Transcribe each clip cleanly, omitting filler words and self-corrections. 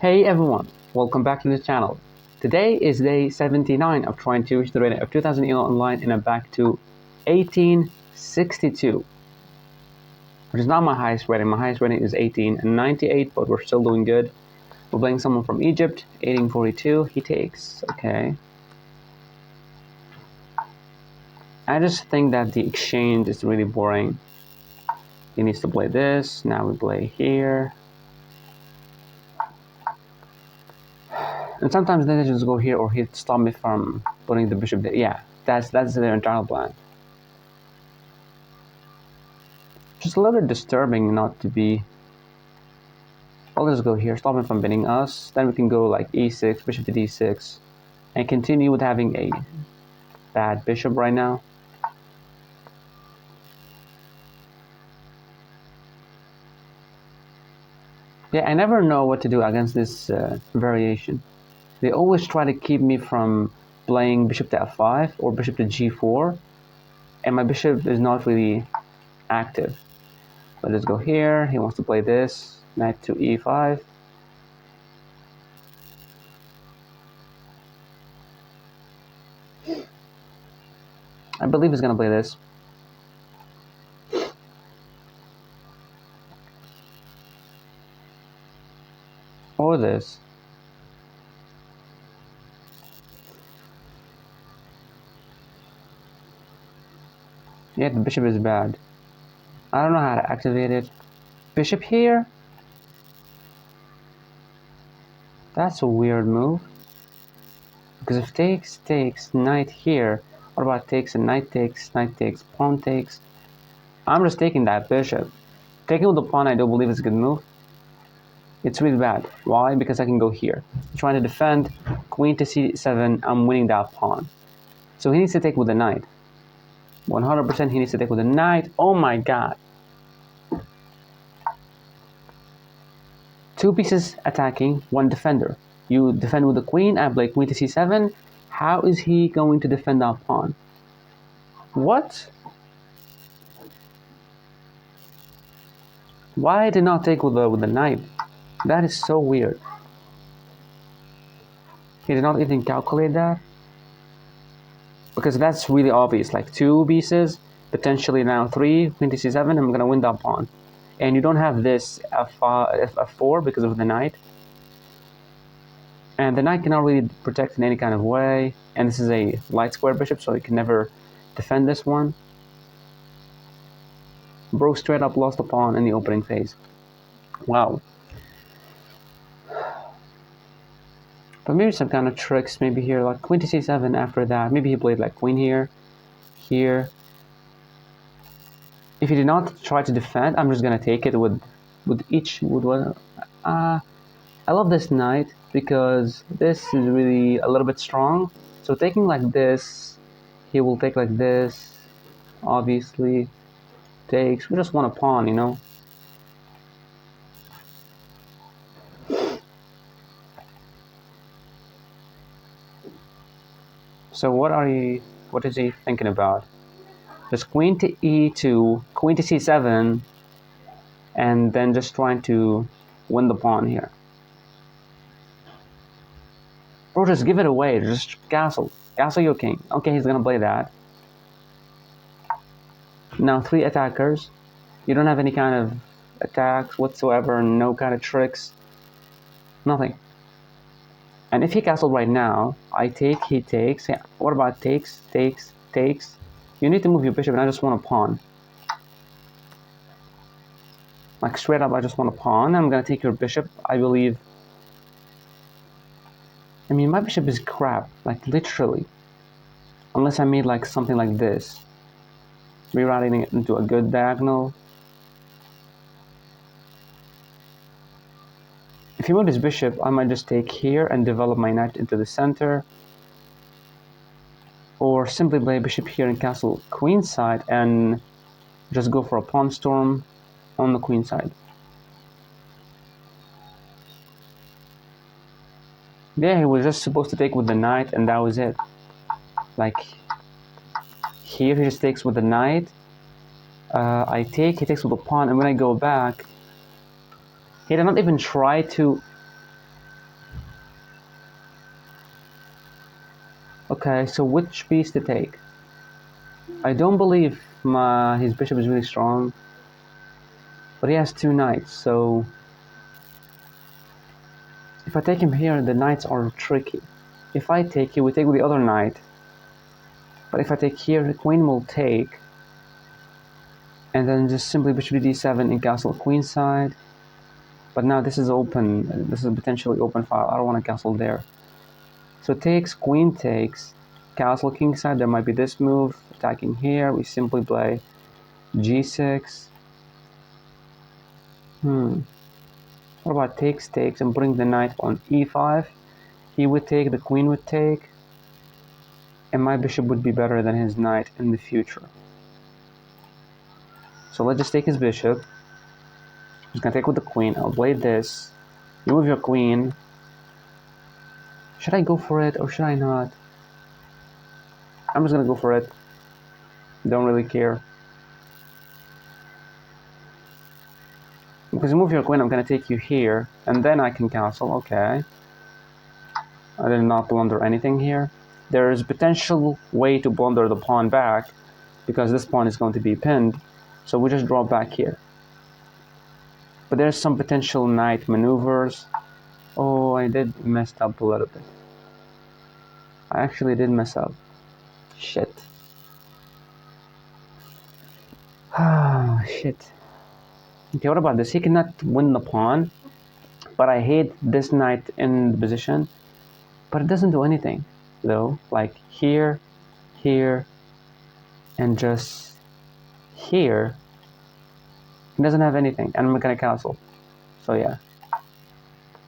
Hey everyone, welcome back to the channel. Today is day 79 of trying to reach the rating of 2000 ELO online and I'm back to 1862, which is not my highest rating. My highest rating is 1898, but we're still doing good. We're playing someone from Egypt, 1842, he takes, okay. I just think that the exchange is really boring. He needs to play this, now we play here. And sometimes they just go here or he'd stop me from putting the bishop there. Yeah, that's their entire plan. Just a little bit disturbing not to be. I'll just go here, stop him from beating us. Then we can go like e6, bishop to d6, and continue with having a bad bishop right now. Yeah, I never know what to do against this variation. They always try to keep me from playing bishop to f5 or bishop to g4, and my bishop is not really active. But let's go here. He wants to play this, knight to e5. I believe he's gonna play this. Or this. Yeah, the bishop is bad. I don't know how to activate it. Bishop here? That's a weird move. Because if takes, knight here, what about takes and knight takes, pawn takes? I'm just taking that bishop. Taking with the pawn I don't believe is a good move. It's really bad. Why? Because I can go here. Trying to defend, queen to c7, I'm winning that pawn. So he needs to take with the knight. 100% he needs to take with the knight. Oh my god. Two pieces attacking, one defender. You defend with the queen, I play queen to c7. How is he going to defend that pawn? What? Why did not take with the knight? That is so weird. He did not even calculate that? Because that's really obvious, like two pieces, potentially now three, queen to c7, I'm gonna win that pawn. And you don't have this f4 because of the knight. And the knight cannot really protect in any kind of way. And this is a light square bishop, so you can never defend this one. Bro straight up lost the pawn in the opening phase. Wow. But maybe some kind of tricks, maybe here, like queen to c7 after that. Maybe he played like queen here, here. If he did not try to defend, I'm just gonna take it with each, with one. I love this knight because this is really a little bit strong. So taking like this, he will take like this, obviously. Takes, we just want a pawn, you know. So what is he thinking about? Just queen to e2, queen to c7, and then just trying to win the pawn here. Or just give it away, just castle your king. Okay, he's gonna play that. Now three attackers. You don't have any kind of attacks whatsoever, no kind of tricks, nothing. And if he castled right now, I take, he takes. Yeah, what about takes? You need to move your bishop and I just want a pawn. Like straight up, I just want a pawn. I'm gonna take your bishop, I believe. I mean, my bishop is crap, like literally. Unless I made like something like this. Rerouting it into a good diagonal. If he moved his bishop, I might just take here and develop my knight into the center. Or simply play bishop here and castle queen side and just go for a pawn storm on the queen side. Yeah, he was just supposed to take with the knight and that was it. Like, here he just takes with the knight. I take, he takes with the pawn, and when I go back, he did not even try to... Okay, so which piece to take? I don't believe his bishop is really strong, but he has two knights, so if I take him here, the knights are tricky. If I take, he will take with the other knight, but if I take here, the queen will take, and then just simply bishop to d7 and castle queenside. But now this is open, this is potentially open file, I don't want to castle there. So takes, queen takes, castle kingside, there might be this move, attacking here, we simply play g6. What about takes, takes, and putting the knight on e5? He would take, the queen would take, and my bishop would be better than his knight in the future. So let's just take his bishop. He's gonna take with the queen. I'll play this. You move your queen. Should I go for it or should I not? I'm just gonna go for it. Don't really care. Because you move your queen, I'm gonna take you here, and then I can castle. Okay. I did not blunder anything here. There is a potential way to blunder the pawn back, because this pawn is going to be pinned. So we just draw back here. But there's some potential knight maneuvers. Oh, I did mess up a little bit. I actually did mess up. Shit. Ah, shit. Okay, what about this? He cannot win the pawn, but I hate this knight in the position. But it doesn't do anything, though. Like here, here, and just here. He doesn't have anything, and I'm gonna castle. So yeah.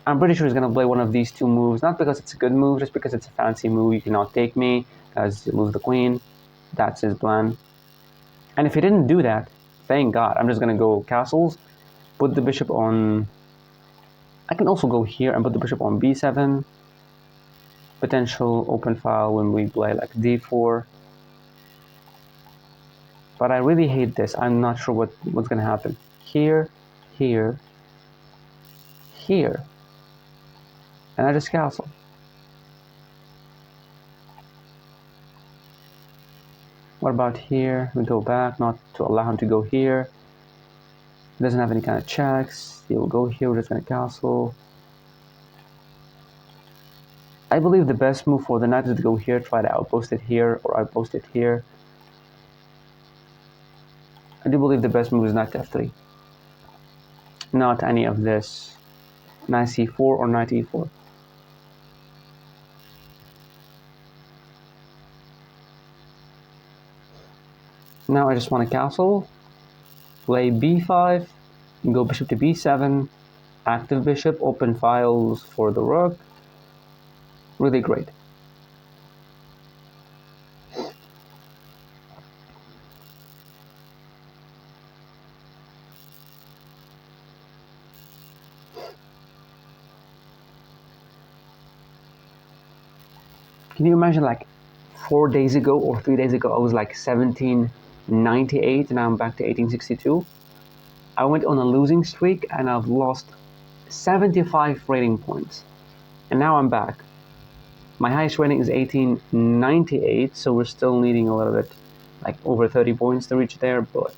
I'm pretty sure he's gonna play one of these two moves, not because it's a good move, just because it's a fancy move. You cannot take me, because you lose the queen. That's his plan. And if he didn't do that, thank God, I'm just gonna go castles, put the bishop on. I can also go here and put the bishop on b7. Potential open file when we play like d4. But I really hate this. I'm not sure what's gonna happen. Here, here, here. And I just castle. What about here? We go back, not to allow him to go here. He doesn't have any kind of checks. He will go here, we're just gonna castle. I believe the best move for the knight is to go here, try to outpost it here, or outpost it here. I do believe the best move is knight to f3. Not any of this. Knight c4 or knight e4. Now I just want to castle, play b5, go bishop to b7, active bishop, open files for the rook. Really great. Can you imagine, like 4 days ago or 3 days ago, I was like 1798 and now I'm back to 1862. I went on a losing streak and I've lost 75 rating points. And now I'm back. My highest rating is 1898, so we're still needing a little bit, like over 30 points to reach there, but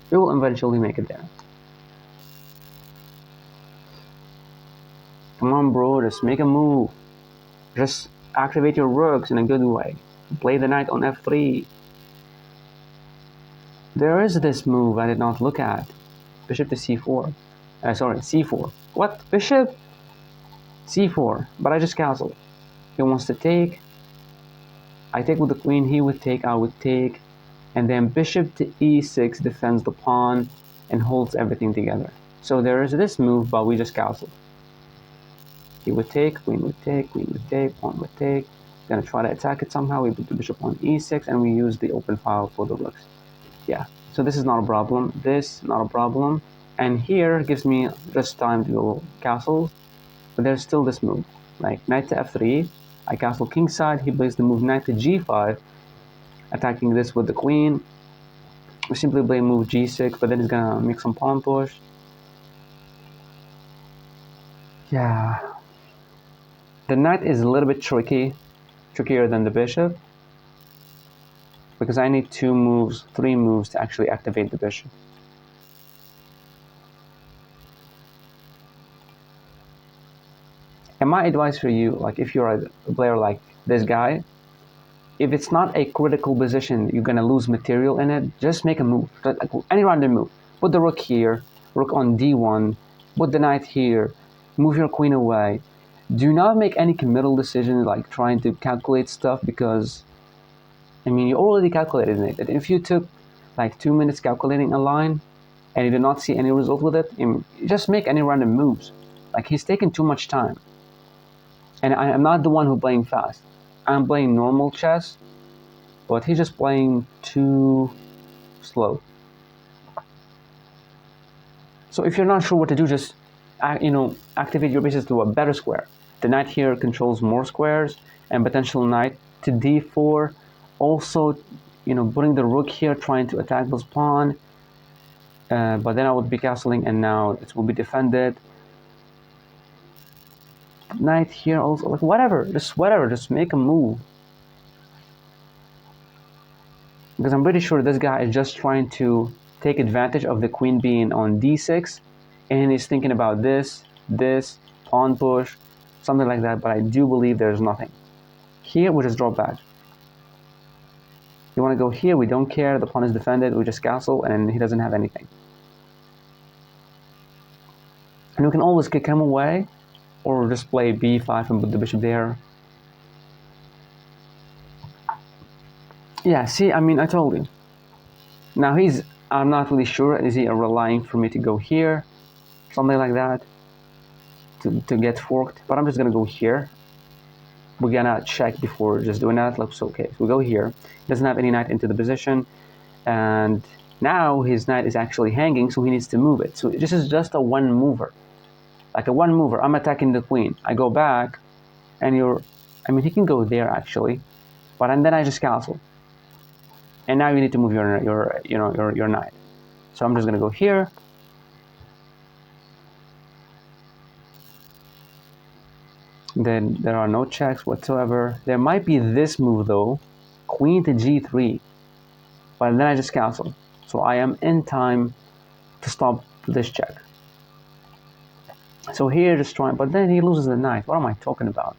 we will eventually make it there. Come on, bro, just make a move. Just activate your rooks in a good way. Play the knight on f3. There is this move I did not look at. Bishop to c4. Sorry, c4. What? Bishop? c4. But I just castled. He wants to take. I take with the queen. He would take. I would take. And then bishop to e6 defends the pawn and holds everything together. So there is this move, but we just castled. He would take, queen would take, queen would take, pawn would take. Gonna try to attack it somehow. We put the bishop on e6 and we use the open file for the rooks. Yeah, so this is not a problem. This, not a problem. And here gives me just time to go castles. But there's still this move. Like knight to f3. I castle kingside. He plays the move knight to g5. Attacking this with the queen. We simply play move g6, but then he's gonna make some pawn push. Yeah. The knight is a little bit tricky. trickier than the bishop, because I need 2 moves, 3 moves to actually activate the bishop. And my advice for you, like if you're a player like this guy, if it's not a critical position, you're gonna lose material in it, just make a move, like any random move. Put the rook here, rook on d1, put the knight here, move your queen away. Do not make any committal decision like trying to calculate stuff, because I mean, you already calculated it. If you took like 2 minutes calculating a line and you did not see any result with it, just make any random moves. Like, he's taking too much time. And I'm not the one who playing fast. I'm playing normal chess, but he's just playing too slow. So if you're not sure what to do, just activate your pieces to a better square. The knight here controls more squares, and potential knight to d4. Also, putting the rook here, trying to attack this pawn. But then I would be castling, and now it will be defended. Knight here also, like whatever, just make a move. Because I'm pretty sure this guy is just trying to take advantage of the queen being on d6, and he's thinking about this, pawn push, something like that, but I do believe there's nothing. Here, we just drop back. You want to go here, we don't care, the pawn is defended, we just castle, and he doesn't have anything. And we can always kick him away, or just play b5 and put the bishop there. Yeah, see, I mean, I told you. Now I'm not really sure, is he relying for me to go here, something like that, to get forked, but I'm just gonna go here. We're gonna check before just doing that. Looks okay. So we go here. He doesn't have any knight into the position, and now his knight is actually hanging, so he needs to move it. So this is just a one mover, like a one mover. I'm attacking the queen. I go back, and he can go there actually, and then I just castle. And now you need to move your knight. So I'm just gonna go here. Then there are no checks whatsoever. There might be this move though, queen to g3, but then I just cancel. So I am in time to stop this check. So here just trying, but then he loses the knight. What am I talking about?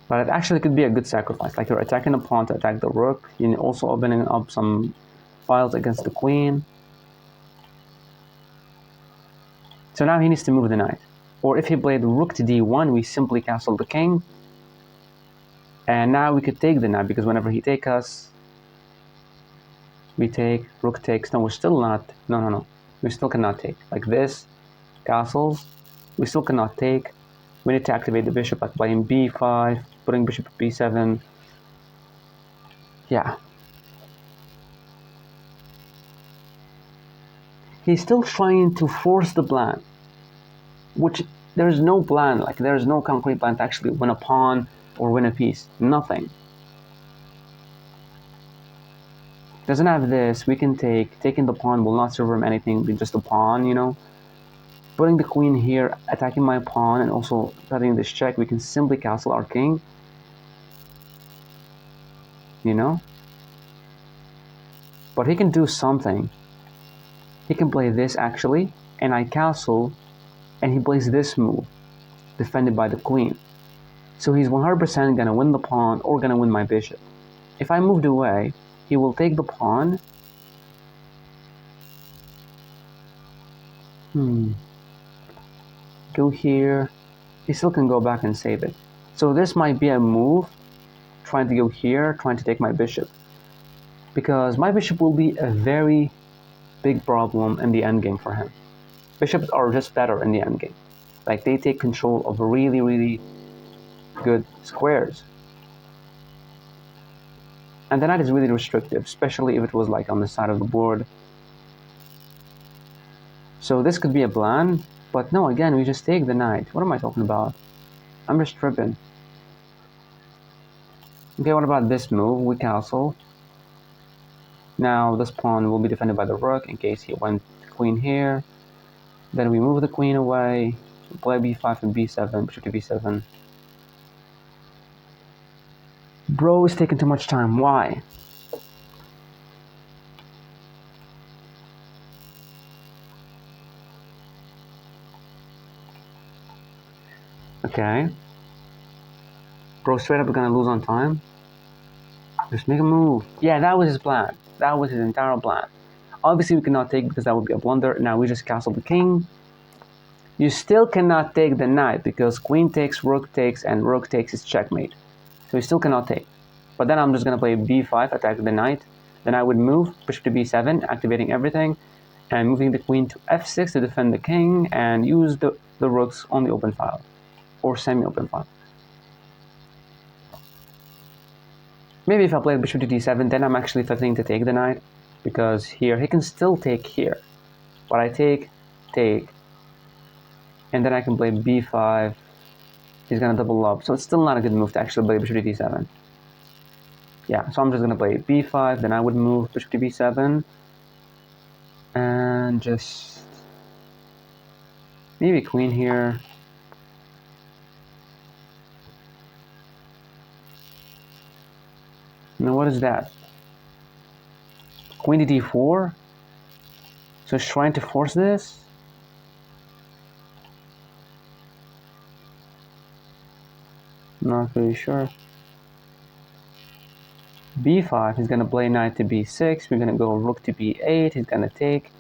But it actually could be a good sacrifice. Like you're attacking a pawn to attack the rook. You're also opening up some files against the queen. So now he needs to move the knight. Or if he played rook to d1, we simply castle the king. And now we could take the knight, because whenever he takes us, we take, rook takes. No, we're still not. No. We still cannot take. Like this, castles, we still cannot take. We need to activate the bishop by playing b5, putting bishop at b7. Yeah. He's still trying to force the plan, which there's no plan, like there's no concrete plan to actually win a pawn or win a piece. Nothing. Doesn't have this. We can take. Taking the pawn will not serve him anything. Be just a pawn, Putting the queen here, attacking my pawn, and also cutting this check. We can simply castle our king. But he can do something. He can play this actually, and I castle, and he plays this move, defended by the queen. So he's 100% gonna win the pawn or gonna win my bishop. If I moved away, he will take the pawn. Go here. He still can go back and save it. So this might be a move, trying to go here, trying to take my bishop. Because my bishop will be a very big problem in the endgame for him. Bishops are just better in the endgame. Like, they take control of really, really good squares. And the knight is really restrictive, especially if it was like on the side of the board. So this could be a plan, but no, again, we just take the knight. What am I talking about? I'm just tripping. Okay, what about this move? We castle. Now this pawn will be defended by the rook in case he went queen here. Then we move the queen away. Play b5 and b7, bishop to b7. Bro is taking too much time. Why? Okay. Bro straight up gonna lose on time. Just make a move. Yeah, that was his plan. That was his entire plan. Obviously we cannot take because that would be a blunder. Now we just castle the king. You still cannot take the knight because queen takes, rook takes, and rook takes is checkmate. So you still cannot take. But then I'm just gonna play b5, attack the knight. Then I would move bishop to b7, activating everything, and moving the queen to f6 to defend the king, and use the rooks on the open file, or semi-open file. Maybe if I play bishop to d7, then I'm actually threatening to take the knight, because here he can still take here. But I take, and then I can play b5. He's gonna double up, so it's still not a good move to actually play bishop to d7. Yeah, so I'm just gonna play b5, then I would move bishop to b7, and just maybe queen here. Now what is that? Queen to d4? So he's trying to force this? Not really sure. b5, he's gonna play knight to b6, we're gonna go rook to b8, he's gonna take.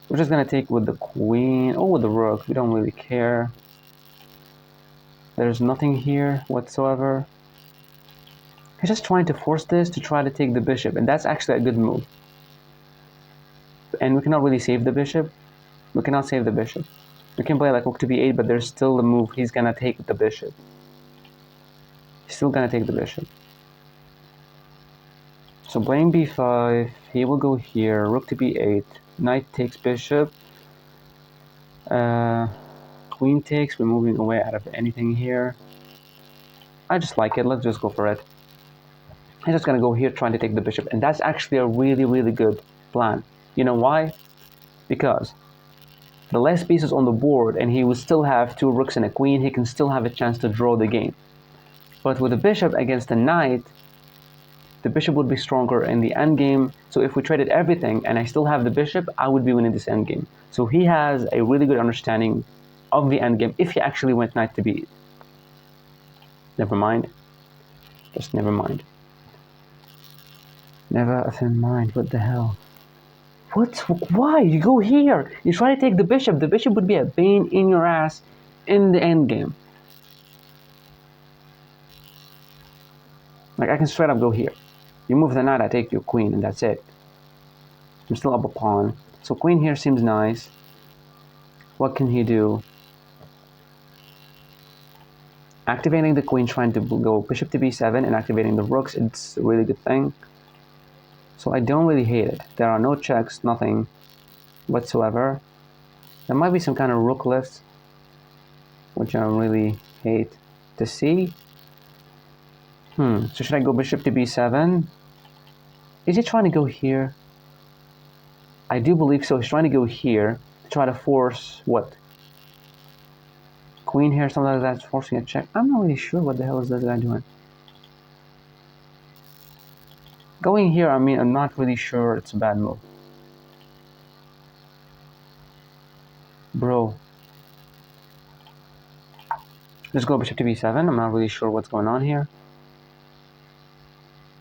We're just gonna take with the queen, or with the rook, we don't really care. There's nothing here whatsoever. He's just trying to force this to try to take the bishop, and that's actually a good move. And we cannot really save the bishop. We cannot save the bishop. We can play like rook to b8, but there's still the move. He's gonna take the bishop. He's still gonna take the bishop. So playing b5, he will go here, rook to b8, knight takes bishop, queen takes, we're moving away out of anything here. I just like it, let's just go for it. He's just gonna go here trying to take the bishop, and that's actually a really, really good plan. You know why? Because the less pieces on the board, and he will still have two rooks and a queen, he can still have a chance to draw the game. But with the bishop against the knight, the bishop would be stronger in the endgame. So if we traded everything and I still have the bishop, I would be winning this endgame. So he has a really good understanding of the endgame if he actually went knight to b8. Never mind. Just never mind. Never effing mind. What the hell? What? Why? You go here. You try to take the bishop. The bishop would be a pain in your ass in the endgame. Like, I can straight up go here. You move the knight, I take your queen, and that's it. I'm still up a pawn. So queen here seems nice. What can he do? Activating the queen, trying to go bishop to b7, and activating the rooks, it's a really good thing. So I don't really hate it. There are no checks, nothing whatsoever. There might be some kind of rook lift, which I really hate to see. So should I go bishop to b7? Is he trying to go here? I do believe so. He's trying to go here to try to force what? Queen here, something like that, forcing a check. I'm not really sure what the hell is this guy doing. Going here, I mean, I'm not really sure it's a bad move. Bro. Let's go bishop to b7. I'm not really sure what's going on here.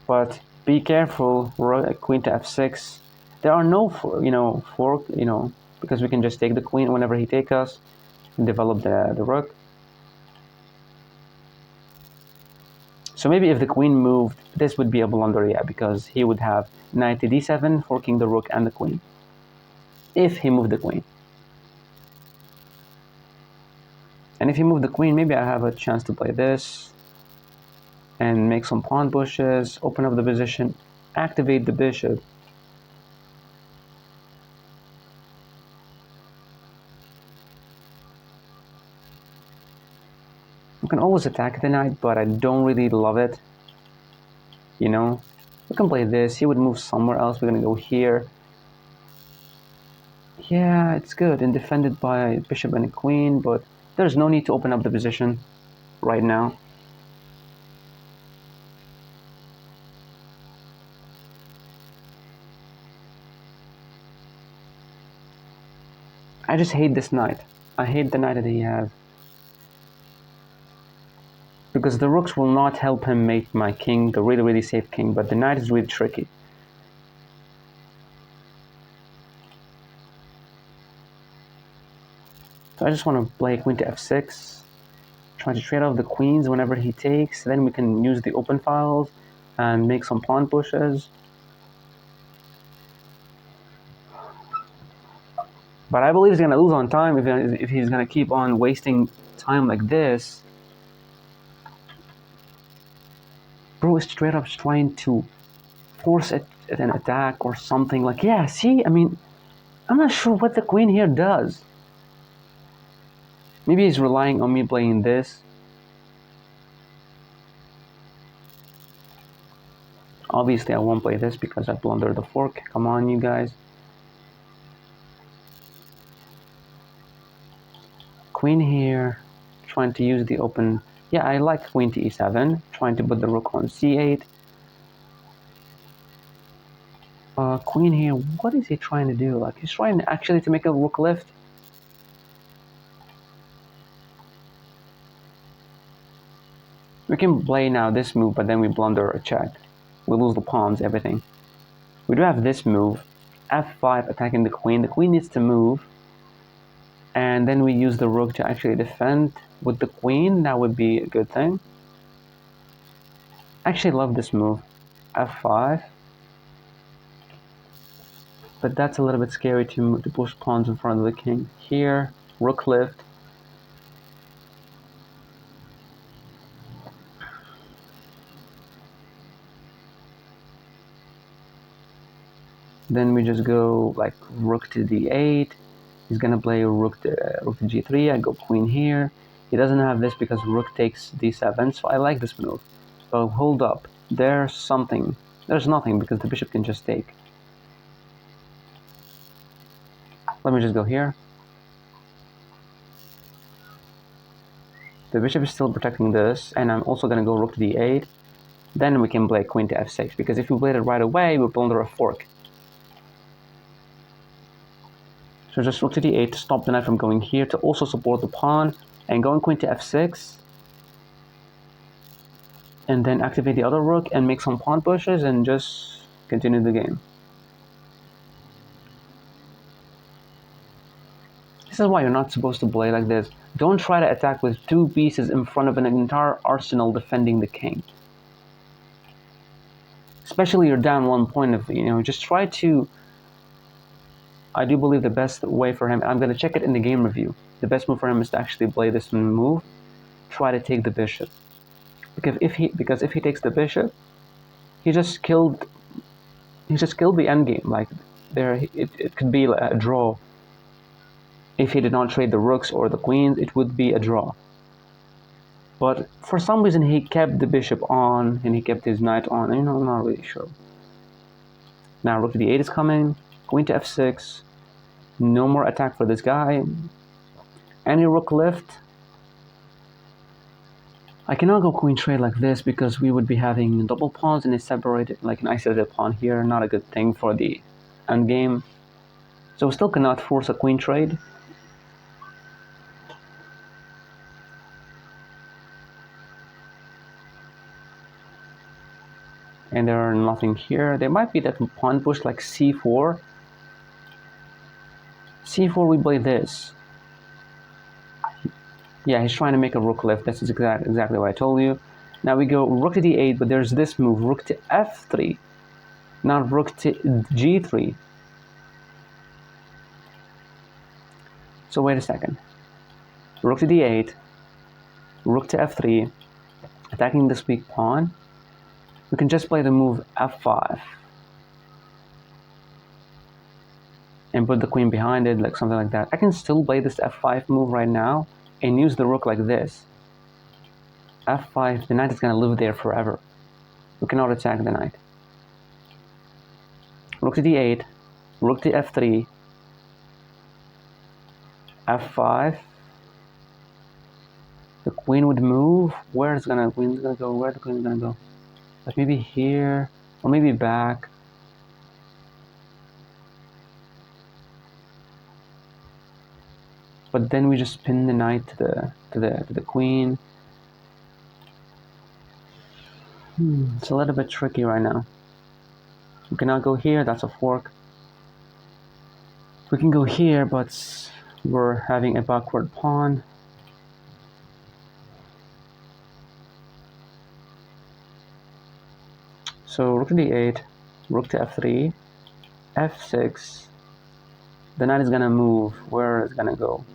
But be careful, queen to f6. There are no, fork, because we can just take the queen whenever he takes us and develop the rook. So maybe if the queen moved, this would be a blunder, yeah, because he would have knight to d7, forking the rook and the queen. If he moved the queen. And if he moved the queen, maybe I have a chance to play this and make some pawn bushes, open up the position, activate the bishop. You can always attack the knight, but I don't really love it. We can play this. He would move somewhere else. We're gonna go here. Yeah, it's good and defended by a bishop and a queen, but there's no need to open up the position right now. I just hate this knight. I hate the knight that he has. Because the rooks will not help him make my king the really, really safe king, but the knight is really tricky. So I just want to play queen to f6, trying to trade off the queens whenever he takes, then we can use the open files and make some pawn pushes. But I believe he's going to lose on time if he's going to keep on wasting time like this. Bro is straight up trying to force it at an attack or something. Like, yeah, see? I mean, I'm not sure what the queen here does. Maybe he's relying on me playing this. Obviously, I won't play this because I blundered the fork. Come on, you guys. Queen here, trying to use the open. Yeah, I like queen to e7, trying to put the rook on c8. Queen here, what is he trying to do? Like, he's trying actually to make a rook lift. We can play now this move, but then we blunder a check. We lose the pawns, everything. We do have this move, f5 attacking the queen. The queen needs to move. And then we use the rook to actually defend with the queen. That would be a good thing. I actually love this move, f5. But that's a little bit scary to push pawns in front of the king. Here, rook lift. Then we just go like rook to d8. He's gonna play rook to g3. I go queen here. He doesn't have this because rook takes d7, so I like this move. But hold up, there's something. There's nothing because the bishop can just take. Let me just go here. The bishop is still protecting this, and I'm also gonna go rook to d8. Then we can play queen to f6, because if we played it right away, we'll blunder a fork. So just rook to d8 to stop the knight from going here, to also support the pawn, and going queen to f6. And then activate the other rook and make some pawn pushes and just continue the game. This is why you're not supposed to play like this. Don't try to attack with two pieces in front of an entire arsenal defending the king. Especially you're down one point of, just try to... I do believe the best way for him, I'm going to check it in the game review, the best move for him is to actually play this move, try to take the bishop. Because if he takes the bishop, he just killed the endgame. Like, it could be a draw. If he did not trade the rooks or the queens, it would be a draw. But for some reason, he kept the bishop on, and he kept his knight on. I'm not really sure. Now, rook to d8 is coming. Queen to f6. No more attack for this guy. Any rook lift. I cannot go queen trade like this because we would be having double pawns and a separated, like an isolated pawn here. Not a good thing for the endgame. So we still cannot force a queen trade. And there are nothing here. There might be that pawn push like c4. c4, we play this. Yeah, he's trying to make a rook lift. That's exactly what I told you. Now we go rook to d8, but there's this move, rook to f3. Not rook to g3. So wait a second. Rook to d8, rook to f3, attacking this weak pawn. We can just play the move f5 and put the queen behind it, like something like that. I can still play this f5 move right now and use the rook like this. f5, the knight is going to live there forever. We cannot attack the knight. Rook to d8, rook to f3, f5. The queen would move. Where is the queen's gonna go? Where the queen's gonna go? Like maybe here, or maybe back. but then we just pin the knight to the queen. It's a little bit tricky right now. We cannot go here, that's a fork. We can go here, but we're having a backward pawn. So rook to d8, rook to f3, f6. The knight is gonna move. Where is it gonna go?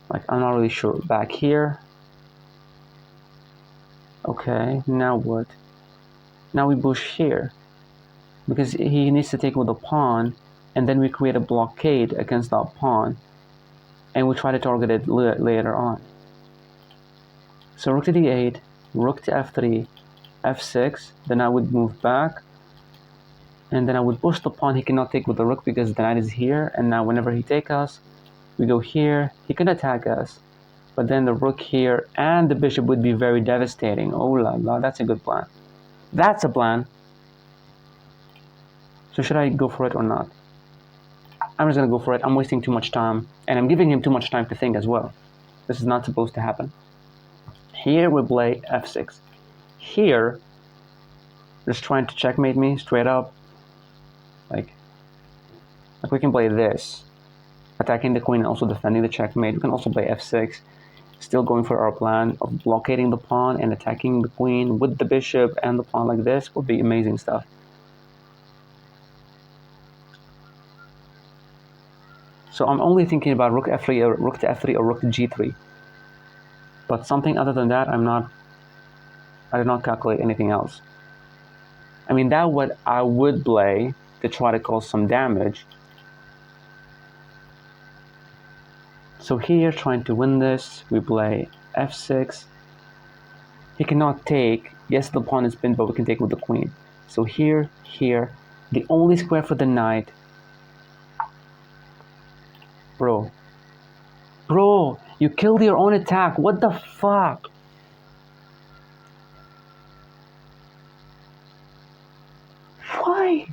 Like, I'm not really sure. Back here. Okay, now what? Now we push here. Because he needs to take with the pawn, and then we create a blockade against that pawn, and we try to target it later on. So rook to d8, rook to f3, f6, then I would move back, and then I would push the pawn. He cannot take with the rook because the knight is here, and now whenever he takes us, we go here. He can attack us, but then the rook here and the bishop would be very devastating. Oh la la, that's a good plan. That's a plan. So should I go for it or not? I'm just gonna go for it. I'm wasting too much time, and I'm giving him too much time to think as well. This is not supposed to happen. Here we play f6. Here, just trying to checkmate me straight up. Like we can play this, attacking the queen and also defending the checkmate. We can also play f6, still going for our plan of blockading the pawn and attacking the queen with the bishop and the pawn like this. Would be amazing stuff. So I'm only thinking about rook f3 or rook to f3 or rook to g3. But something other than that, I did not calculate anything else. I mean, that's what I would play to try to cause some damage. So here, trying to win this, we play f6. He cannot take. Yes, the pawn is pinned, but we can take with the queen. So here, the only square for the knight. Bro, you killed your own attack. What the fuck? Why?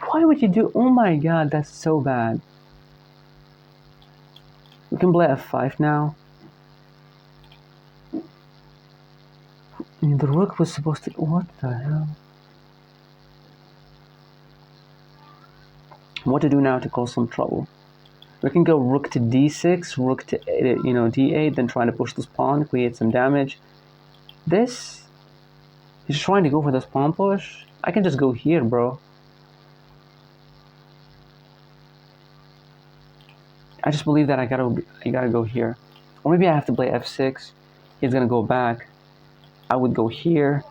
Why would you do? Oh my god, that's so bad. We can play f5 now. The rook was supposed to... What the hell? What to do now to cause some trouble? We can go rook to d6, rook to d8, then trying to push this pawn, create some damage. This... He's trying to go for this pawn push. I can just go here, bro. I just believe that I gotta go here. Or maybe I have to play f6. He's gonna go back. I would go here.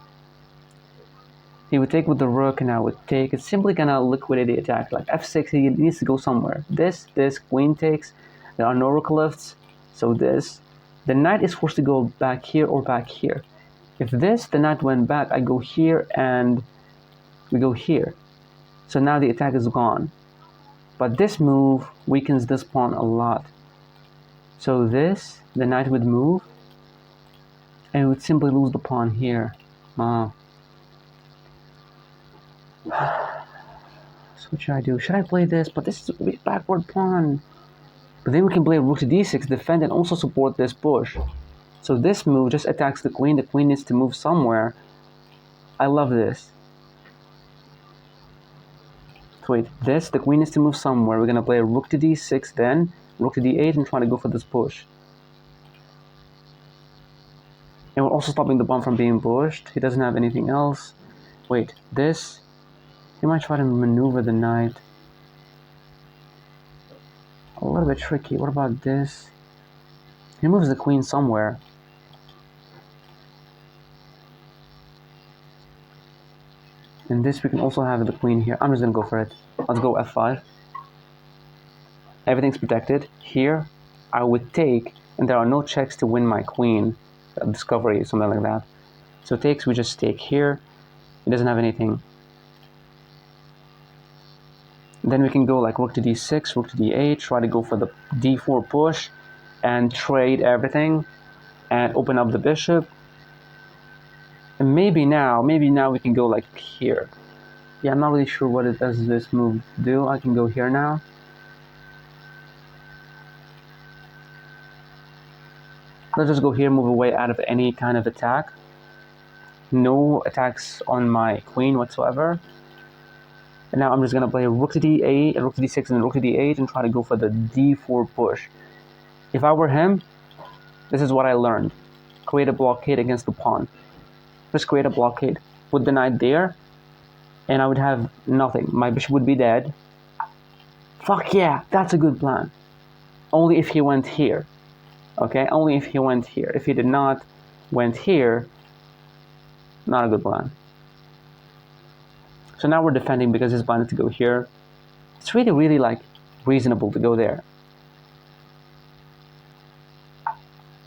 He would take with the rook and I would take. It's simply gonna liquidate the attack. Like f6, he needs to go somewhere. This, queen takes. There are no rook lifts. So this. The knight is forced to go back here or back here. If this, the knight went back, I go here and we go here. So now the attack is gone. But this move weakens this pawn a lot. So this, the knight would move. And we would simply lose the pawn here. So what should I do? Should I play this? But this is a backward pawn. But then we can play rook to d6, defend and also support this push. So this move just attacks the queen. The queen needs to move somewhere. I love this. So wait, this, the queen needs to move somewhere. We're going to play rook to d6 then, rook to d8 and try to go for this push. And we're also stopping the pawn from being pushed. He doesn't have anything else. Wait, this. He might try to maneuver the knight. A little bit tricky. What about this? He moves the queen somewhere. And this, we can also have the queen here. I'm just gonna go for it. Let's go f5. Everything's protected. Here, I would take, and there are no checks to win my queen. Discovery, something like that. So takes, we just take here. He doesn't have anything. Then we can go like rook to d6, rook to d8, try to go for the d4 push, and trade everything, and open up the bishop. And maybe now we can go like here. Yeah, I'm not really sure what it does this move do. I can go here now. Let's just go here, move away out of any kind of attack. No attacks on my queen whatsoever. And now I'm just going to play rook to d8, rook to d6, and rook to d8 and try to go for the d4 push. If I were him, this is what I learned. Create a blockade against the pawn. Just create a blockade. Put the knight there, and I would have nothing. My bishop would be dead. Fuck yeah, that's a good plan. Only if he went here. Okay, only if he went here. If he did not went here, not a good plan. So now we're defending because his plan is to go here. It's really, really like reasonable to go there.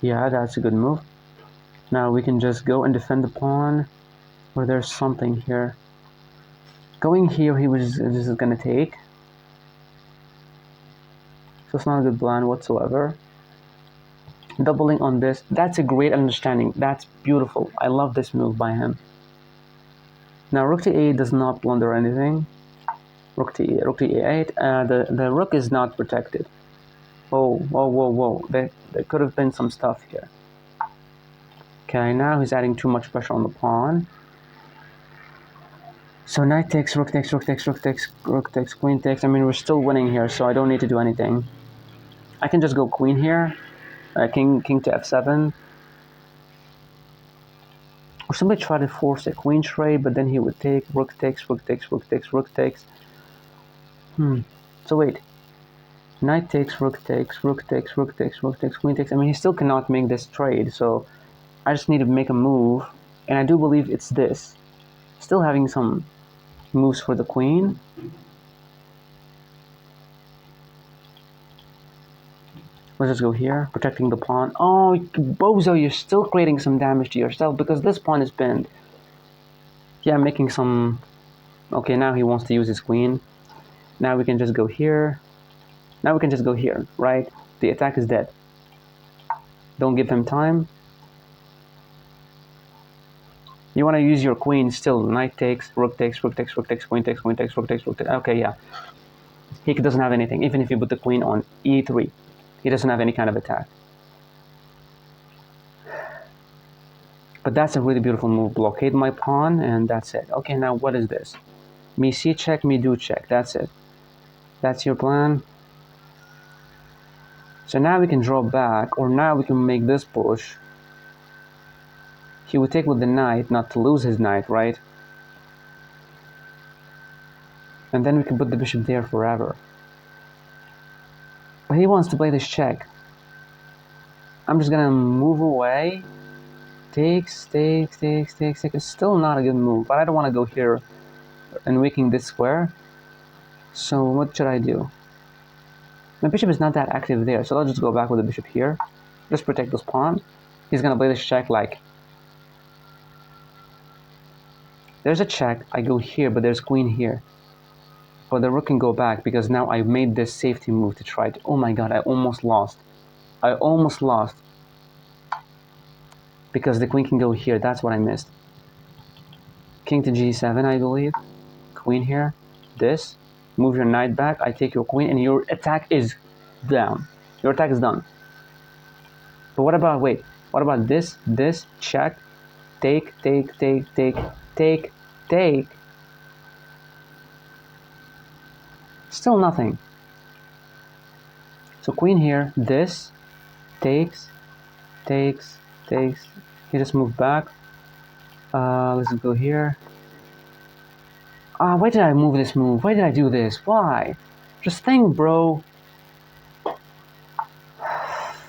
Yeah, that's a good move. Now we can just go and defend the pawn, or there's something here. Going here, he was just gonna take. So it's not a good plan whatsoever. Doubling on this, that's a great understanding. That's beautiful. I love this move by him. Now rook to a8 does not blunder anything. Rook to e8. The rook is not protected. Whoa, whoa, whoa, whoa. There could have been some stuff here. Okay, now he's adding too much pressure on the pawn. So knight takes, rook takes, rook takes, rook takes, rook takes, queen takes. I mean, we're still winning here, so I don't need to do anything. I can just go queen here. King to f7. Or somebody try to force a queen trade, but then he would take, rook takes, rook takes, rook takes, rook takes. So wait. Knight takes, rook takes, rook takes, rook takes, rook takes, queen takes. I mean, he still cannot make this trade, so I just need to make a move. And I do believe it's this. Still having some moves for the queen. Let's just go here, protecting the pawn. Oh, bozo, you're still creating some damage to yourself because this pawn is pinned. Yeah, making some... Okay, now he wants to use his queen. Now we can just go here. Now we can just go here, right? The attack is dead. Don't give him time. You want to use your queen still. Knight takes, rook takes, rook takes, rook takes, queen takes, queen takes, rook takes, rook takes. Okay, yeah. He doesn't have anything. Even if you put the queen on e3, he doesn't have any kind of attack. But that's a really beautiful move. Blockade my pawn, and that's it. Okay, now what is this? Me c check, me do check. That's it. That's your plan. So now we can draw back, or now we can make this push. He would take with the knight, not to lose his knight, right? And then we can put the bishop there forever. But he wants to play this check. I'm just gonna move away. Takes. It's still not a good move, but I don't want to go here and weaken this square. So what should I do? My bishop is not that active there, so I'll just go back with the bishop here. Just protect this pawn. He's gonna play this check like... There's a check, I go here, but there's queen here. But the rook can go back because now I made this safety move to try to... Oh my god, I almost lost. I almost lost. Because the queen can go here, that's what I missed. King to g7, I believe. Queen here. This. Move your knight back, I take your queen, and your attack is down. Your attack is done. But what about, wait, what about this, check, take. Still nothing. So queen here, this, takes. He just moved back. Let's go here. Why did I move this move? Why did I do this? Why? Just think, bro.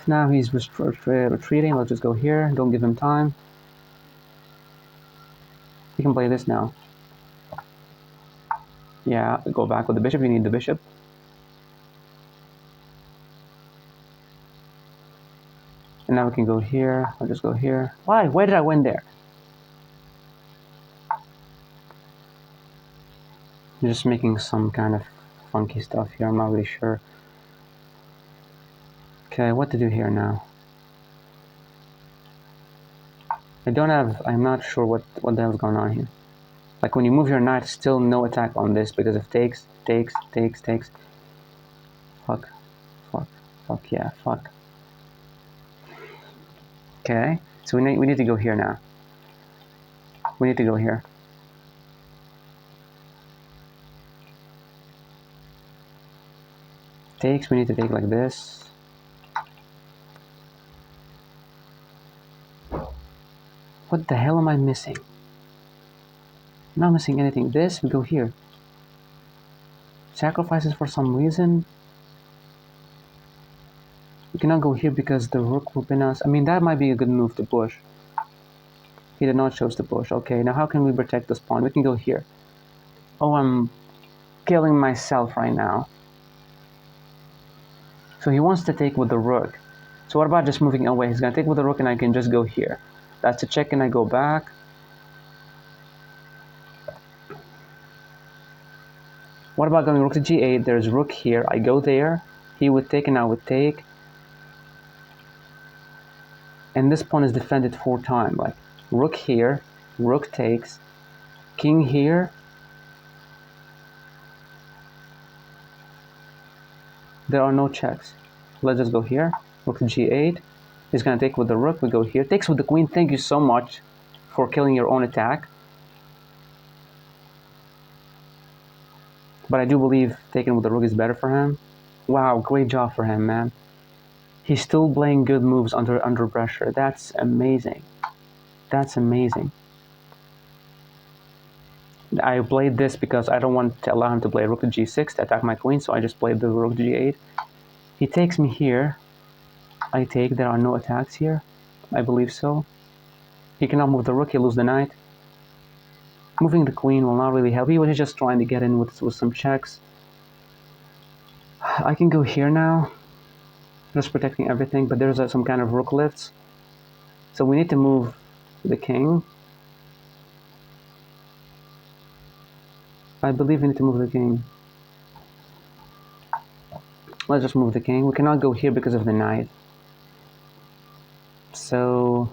Now he's retreating. Let's just go here. Don't give him time. He can play this now. Yeah, go back with the bishop. You need the bishop. And now we can go here. I'll just go here. Why? Why did I win there? I'm just making some kind of funky stuff here. I'm not really sure. Okay, what to do here now? I'm not sure what the hell's going on here. Like when you move your knight, still no attack on this because of takes. Fuck, yeah, fuck. Okay, so we need to go here now. We need to go here. Takes, we need to take like this. What the hell am I missing? I'm not missing anything. This, we go here. Sacrifices for some reason. We cannot go here because the rook will pin us. I mean, that might be a good move to push. He did not choose to push. Okay, now how can we protect this pawn? We can go here. Oh, I'm killing myself right now. So he wants to take with the rook. So what about just moving away? He's going to take with the rook and I can just go here. That's a check and I go back. What about going rook to g8? There's rook here. I go there. He would take and I would take. And this pawn is defended 4 times. Like rook here, rook takes, king here. There are no checks. Let's just go here. Rook to g8. He's going to take with the rook. We go here. Takes with the queen. Thank you so much for killing your own attack. But I do believe taking with the rook is better for him. Wow, great job for him, man. He's still playing good moves under pressure. That's amazing. That's amazing. I played this because I don't want to allow him to play rook to g6 to attack my queen, so I just played the rook to g8. He takes me here. I take. There are no attacks here. I believe so. He cannot move the rook. He loses the knight. Moving the queen will not really help. He was just trying to get in with some checks. I can go here now. Just protecting everything, but there's some kind of rook lifts. So we need to move the king. I believe we need to move the king. Let's just move the king. We cannot go here because of the knight. So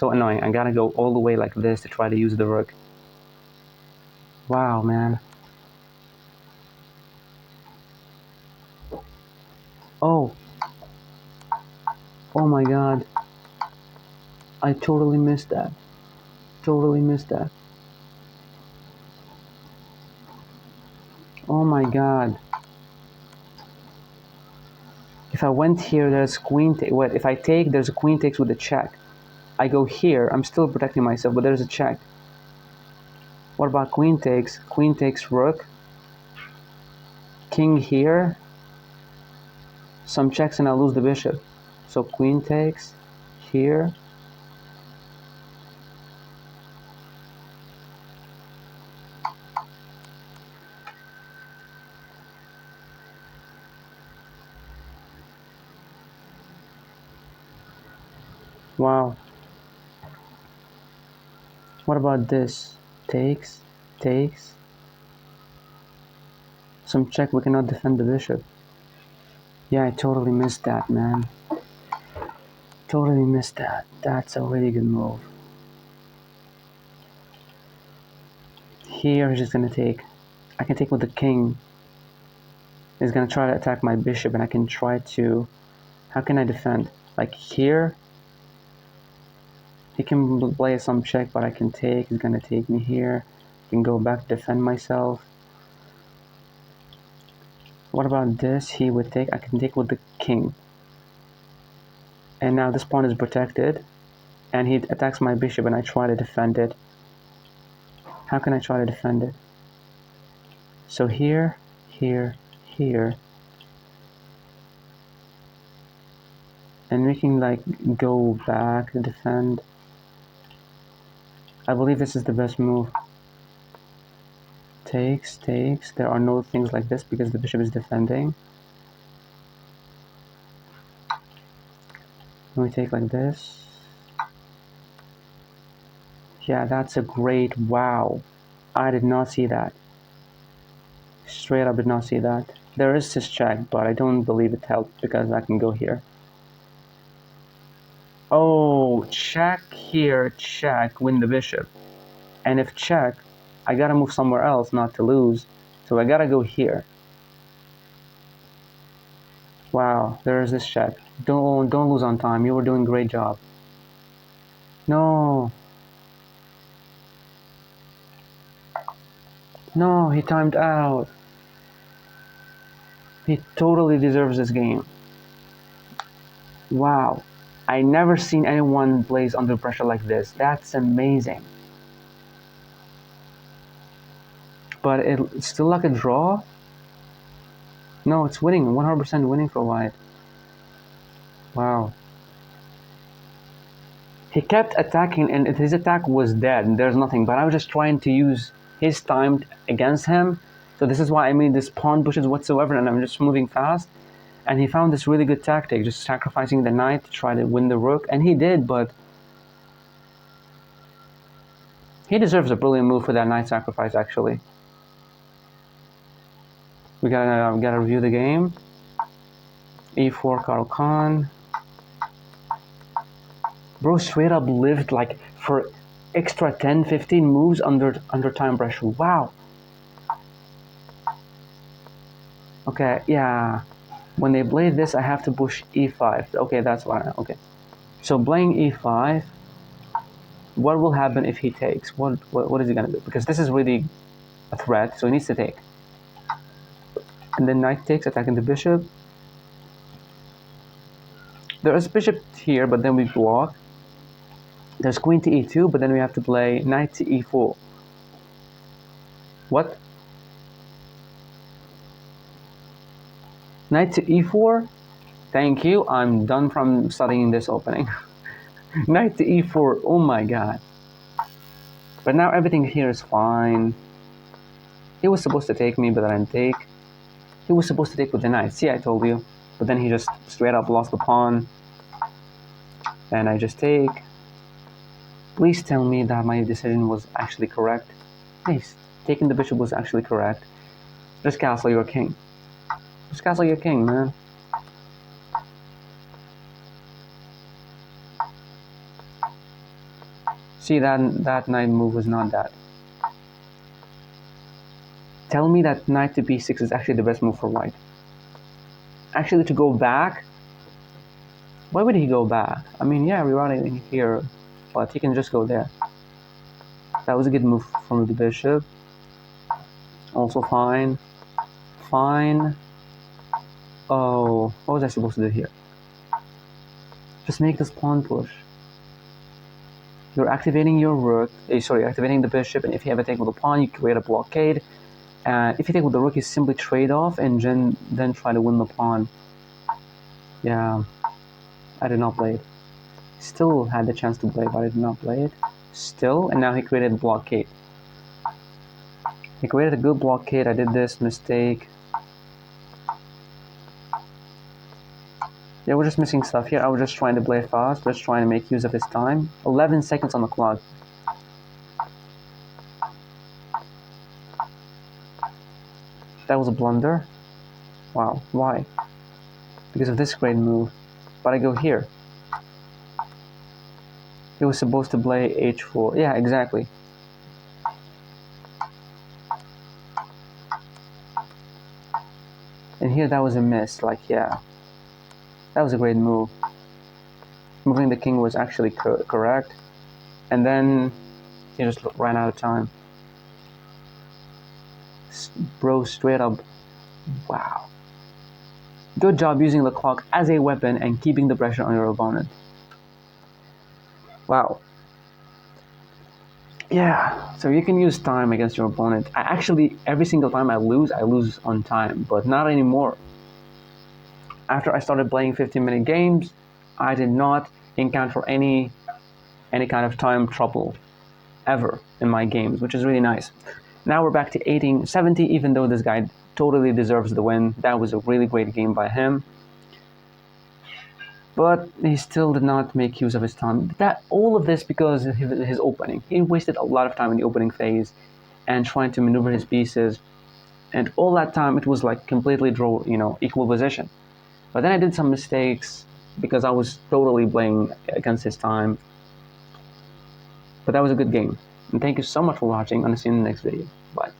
annoying. I gotta go all the way like this to try to use the rook. Wow, man. Oh. Oh my god. I totally missed that. Totally missed that. Oh my god. If I went here, there's queen take. What? If I take, there's a queen takes with a check. I go here. I'm still protecting myself, but there's a check. What about queen takes? Queen takes rook. King here. Some checks and I lose the bishop. So queen takes here. Wow. What about this? Takes, takes. Some check, we cannot defend the bishop. Yeah, I totally missed that, man. Totally missed that. That's a really good move. Here, he's just gonna take. I can take with the king. He's gonna try to attack my bishop, and I can try to. How can I defend? Like here, he can play some check, but I can take. He's gonna take me here. I can go back to defend myself. What about this? He would take. I can take with the king. And now this pawn is protected. And he attacks my bishop, and I try to defend it. How can I try to defend it? So here, here, here. And we can like go back and defend. I believe this is the best move. Takes, takes. There are no things like this because the bishop is defending. We take like this. Yeah, that's a great, wow. I did not see that. Straight up did not see that. There is this check, but I don't believe it helped because I can go here. Oh, check here, check, win the bishop. And if check, I gotta move somewhere else not to lose. So I gotta go here. Wow, there is this check. Don't lose on time. You were doing a great job. No. No, he timed out. He totally deserves this game. Wow. I never seen anyone plays under pressure like this. That's amazing. But it's still like a draw? No, it's winning. 100% winning for white. Wow. He kept attacking and his attack was dead and there's nothing. But I was just trying to use his time against him. So this is why I made this pawn bushes whatsoever and I'm just moving fast. And he found this really good tactic, just sacrificing the knight to try to win the rook. And he did, but he deserves a brilliant move for that knight sacrifice, actually. We gotta review the game. E4 Caro-Kann. Bro straight up lived like for extra 10, 15 moves under time pressure. Wow. Okay, yeah. When they play this, I have to push E5. Okay, that's why. Okay. So playing E5, what will happen if he takes? What is he gonna do? Because this is really a threat, so he needs to take. And then knight takes, attacking the bishop. There is bishop here, but then we block. There's queen to e2, but then we have to play knight to e4. What? Knight to e4? Thank you, I'm done from studying this opening. Knight to e4, oh my god. But now everything here is fine. He was supposed to take me, but I didn't take. He was supposed to take with the knight. See, I told you. But then he just straight up lost the pawn. And I just take. Please tell me that my decision was actually correct. Please, taking the bishop was actually correct. Just castle your king. Just castle your king, man. See, that knight move was not that. Tell me that knight to b6 is actually the best move for white. Actually, to go back? Why would he go back? I mean, yeah, rerouting here, but he can just go there. That was a good move from the bishop. Also fine. Fine. Oh, what was I supposed to do here? Just make this pawn push. You're activating your rook, activating the bishop, and if you have a take with the pawn, you create a blockade. And if you take with the rook, you simply trade off and then try to win the pawn. Yeah, I did not play it. Still had the chance to play, but I did not play it. Still, and now he created a blockade. He created a good blockade. I did this mistake. Yeah, we're just missing stuff here. I was just trying to play fast, just trying to make use of his time. 11 seconds on the clock. That was a blunder. Wow, why? Because of this great move. But I go here. He was supposed to play h4. Yeah, exactly. And here that was a miss. Like, yeah. That was a great move. Moving the king was actually correct. And then he just ran out of time. Bro, straight up. Wow. Good job using the clock as a weapon and keeping the pressure on your opponent. Wow. Yeah, so you can use time against your opponent. I actually, every single time I lose on time, but not anymore. After I started playing 15-minute games, I did not encounter any kind of time trouble ever in my games, which is really nice. Now we're back to 1870, even though this guy totally deserves the win. That was a really great game by him. But he still did not make use of his time. All of this because of his opening. He wasted a lot of time in the opening phase and trying to maneuver his pieces. And all that time it was like completely equal position. But then I did some mistakes because I was totally playing against his time. But that was a good game. And thank you so much for watching, and I'll see you in the next video. Bye.